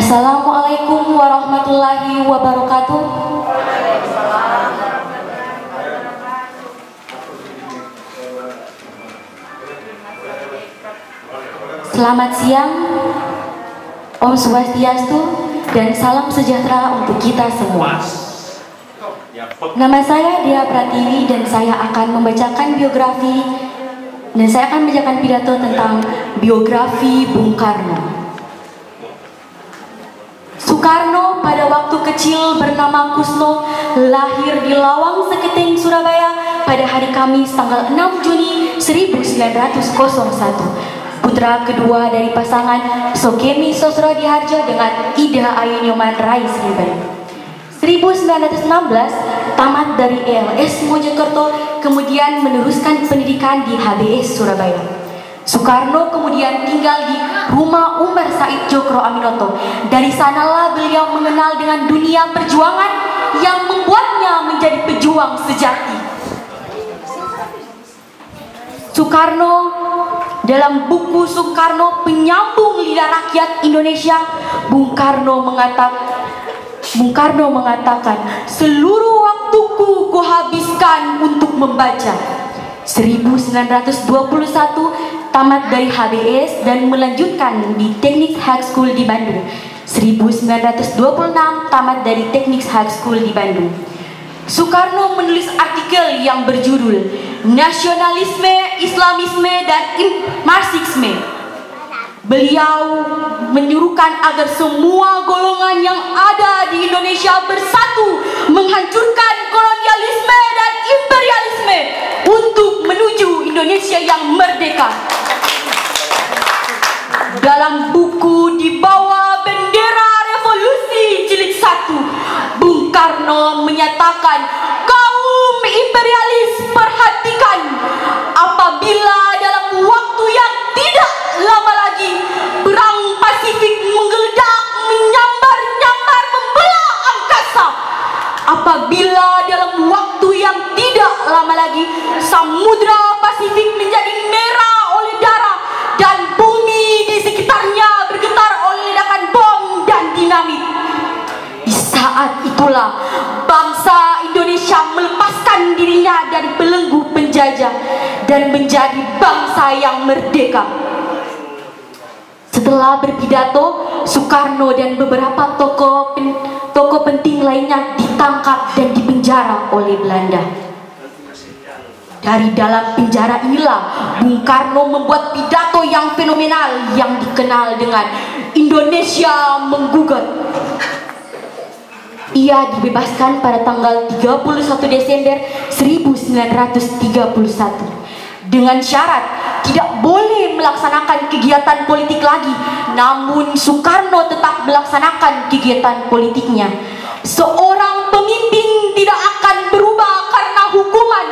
Assalamualaikum warahmatullahi wabarakatuh. Selamat siang, Om Swastiastu, dan salam sejahtera untuk kita semua. Nama saya Dia Pratiwi dan saya akan membacakan pidato tentang biografi Bung Karno. Soekarno pada waktu kecil bernama Kusno lahir di Lawang Seketing, Surabaya pada hari Kamis tanggal 6 Juni 1901. Putra kedua dari pasangan Sokemi Sosrodihardjo dengan Ida Ayu Nyoman Rais Ribet. 1916 tamat dari ELS Mojokerto, kemudian meneruskan pendidikan di HBS Surabaya. Soekarno kemudian tinggal di rumah Umar Said Djokro Aminoto. Dari sanalah beliau mengenal dengan dunia perjuangan yang membuatnya menjadi pejuang sejati. Soekarno dalam buku Soekarno Penyambung Lidah Rakyat Indonesia, Bung Karno mengatakan, seluruh waktuku kuhabiskan untuk membaca. 1921 tamat dari HBS dan melanjutkan di Teknik High School di Bandung. 1926 tamat dari Teknik High School di Bandung. Soekarno menulis artikel yang berjudul Nasionalisme, Islamisme, dan Marxisme. Beliau menyuruhkan agar semua golongan yang ada di Indonesia bersatu menghancurkan kolonialisme dan imperialisme untuk menuju Indonesia yang merdeka. Dalam buku Di Bawah Bendera Revolusi Jilid 1, Bung Karno menyatakan, kaum imperialis perhatikan, apabila dalam waktu yang tidak lama lagi perang Pasifik menggeledak, menyambar-nyambar, membelah angkasa, apabila dalam waktu yang tidak lama lagi Samudra Pasifik menjadi merah oleh darah dan bumi di sekitarnya bergetar oleh ledakan bom dan dinamit, di saat itulah bangsa Indonesia melepaskan dirinya dari belenggu penjajah dan menjadi bangsa yang merdeka. Setelah berpidato, Soekarno dan beberapa tokoh penting lainnya ditangkap dan dipenjara oleh Belanda. Dari dalam penjara inilah Bung Karno membuat pidato yang fenomenal yang dikenal dengan Indonesia Menggugat. Ia dibebaskan pada tanggal 31 Desember 1931 dengan syarat tidak boleh melaksanakan kegiatan politik lagi. Namun Soekarno tetap melaksanakan kegiatan politiknya. Seorang pemimpin tidak akan berubah karena hukuman.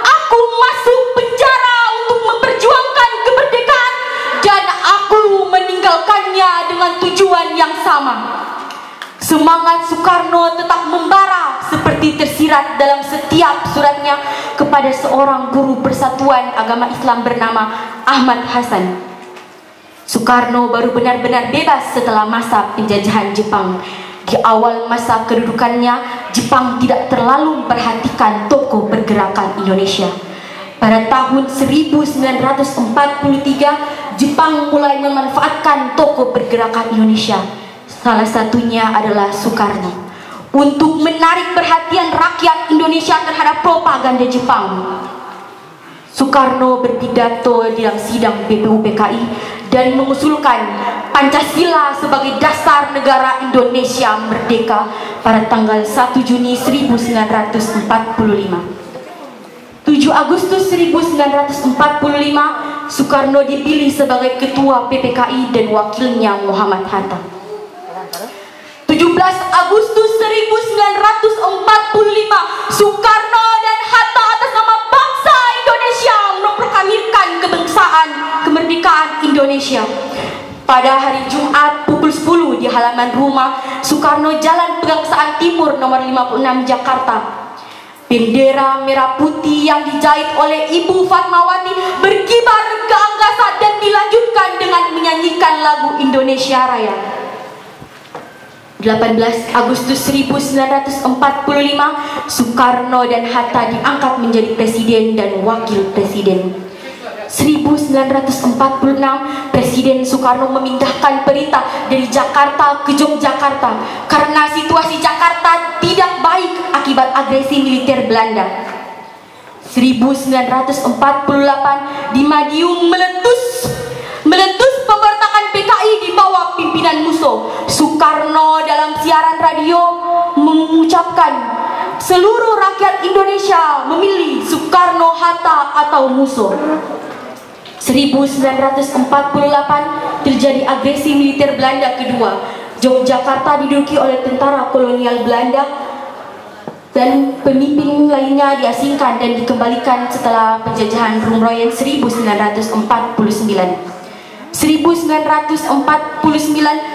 Aku masuk penjara untuk memperjuangkan kemerdekaan dan aku meninggalkannya dengan tujuan yang sama. Semangat Soekarno tetap membara seperti tersirat dalam setiap suratnya kepada seorang guru Persatuan Agama Islam bernama Ahmad Hasan. Soekarno baru benar-benar bebas setelah masa penjajahan Jepang. Di awal masa kedudukannya, Jepang tidak terlalu memperhatikan tokoh pergerakan Indonesia. Pada tahun 1943, Jepang mulai memanfaatkan tokoh pergerakan Indonesia. Salah satunya adalah Soekarno untuk menarik perhatian rakyat Indonesia terhadap propaganda Jepang. Soekarno berpidato dalam sidang BPUPKI dan mengusulkan Pancasila sebagai dasar negara Indonesia merdeka pada tanggal 1 Juni 1945. 7 Agustus 1945, Soekarno dipilih sebagai ketua PPKI dan wakilnya Muhammad Hatta. 17 Agustus 1945, Soekarno dan Hatta atas nama bangsa Indonesia memproklamirkan kemerdekaan Indonesia. Pada hari Jumat pukul 10 di halaman rumah Soekarno, Jalan Pegangsaan Timur nomor 56 Jakarta, bendera merah putih yang dijahit oleh Ibu Fatmawati berkibar ke angkasa dan dilanjutkan dengan menyanyikan lagu Indonesia Raya. 18 Agustus 1945, Soekarno dan Hatta diangkat menjadi presiden dan wakil presiden. 1946, Presiden Soekarno memindahkan perintah dari Jakarta ke Yogyakarta karena situasi Jakarta tidak baik akibat agresi militer Belanda. 1948, di Madiun meletus pemberontakan PKI di bawah pimpinan Musso. Soekarno dalam siaran radio mengucapkan, seluruh rakyat Indonesia memilih Soekarno, Hatta atau Musso. 1948 terjadi agresi militer Belanda kedua. Yogyakarta diduduki oleh tentara kolonial Belanda dan pemimpin lainnya diasingkan dan dikembalikan setelah penjajahan Romawi 1949. 1949,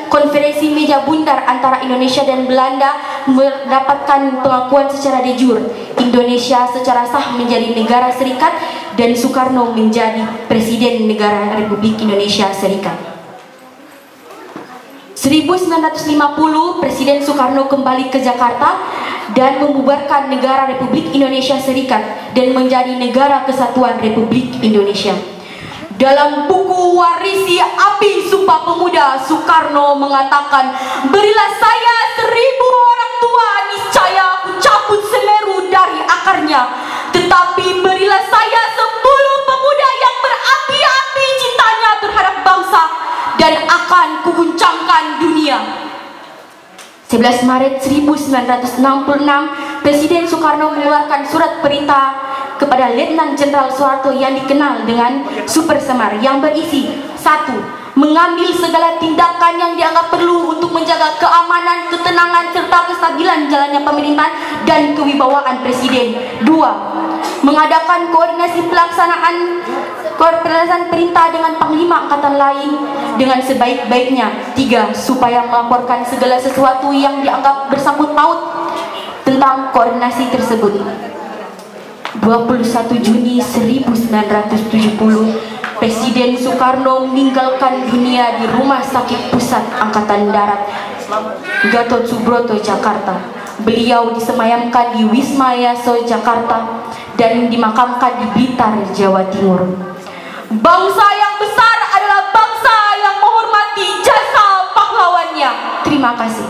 konferensi meja bundar antara Indonesia dan Belanda mendapatkan pengakuan secara de jure. Indonesia secara sah menjadi negara serikat dan Soekarno menjadi Presiden Negara Republik Indonesia Serikat. 1950, Presiden Soekarno kembali ke Jakarta dan membubarkan Negara Republik Indonesia Serikat dan menjadi Negara Kesatuan Republik Indonesia. Dalam buku Warisi Api Sumpah Pemuda, Soekarno mengatakan, berilah saya 1000 orang tua, niscaya aku cabut Semeru dari akarnya. Tetapi berilah saya 10 pemuda yang berapi-api cintanya terhadap bangsa dan akan kuguncangkan dunia. 11 Maret 1966, Presiden Soekarno mengeluarkan surat perintah kepada Letnan Jenderal Soeharto yang dikenal dengan Super Semar yang berisi 1. Mengambil segala tindakan yang dianggap perlu untuk menjaga keamanan, ketenangan serta kestabilan jalannya pemerintahan dan kewibawaan Presiden. 2. Mengadakan koordinasi pelaksanaan perintah dengan Panglima Angkatan lain dengan sebaik-baiknya. 3. Supaya melaporkan segala sesuatu yang dianggap bersangkut paut tentang koordinasi tersebut. 21 Juni 1970, Presiden Soekarno meninggalkan dunia di Rumah Sakit Pusat Angkatan Darat Gatot Subroto, Jakarta. Beliau disemayamkan di Wisma Yaso, Jakarta dan dimakamkan di Blitar, Jawa Timur. Bangsa yang besar adalah bangsa yang menghormati jasa pahlawannya. Terima kasih.